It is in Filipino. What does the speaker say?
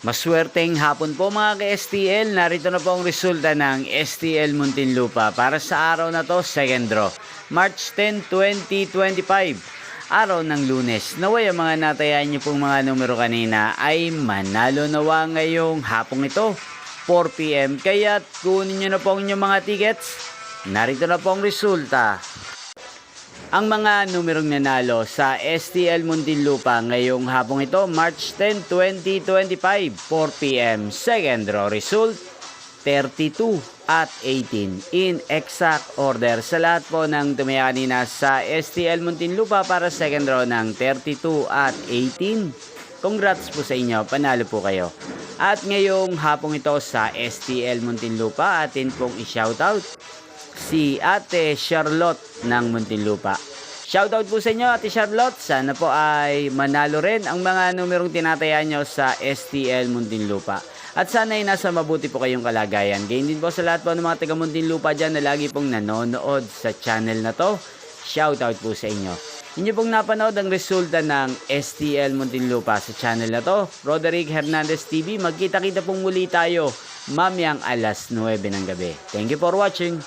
Maswerteng hapon po mga ka-STL. Narito na po ang resulta ng STL Muntinlupa para sa araw na to, second draw. March 10, 2025. Araw ng Lunes. Naway ang mga natayan niyo pong mga numero kanina ay manalo nawa ngayong hapong ito, 4 PM. Kaya kunin niyo na po ang inyong mga tickets. Narito na po ang resulta. Ang mga numerong nanalo sa STL Muntinlupa ngayong hapong ito, March 10, 2025, 4 PM. Second draw result, 32 at 18. In exact order sa lahat po ng tumaya kanina sa STL Muntinlupa para second draw ng 32 at 18. Congrats po sa inyo, panalo po kayo. At ngayong hapong ito sa STL Muntinlupa, atin pong i-shoutout si Ate Charlotte ng Muntinlupa. Shoutout po sa inyo, Ate Charlotte. Sana po ay manalo rin ang mga numerong tinataya nyo sa STL Muntinlupa. At sana ay nasa mabuti po kayong kalagayan. Gayon din po sa lahat po ng mga taga Muntinlupa dyan na lagi pong nanonood sa channel na to. Shoutout po sa inyo. Inyo pong napanood ang resulta ng STL Muntinlupa sa channel na to, Roderick Hernandez TV. Magkita-kita pong muli tayo mamayang alas 9 ng gabi. Thank you for watching.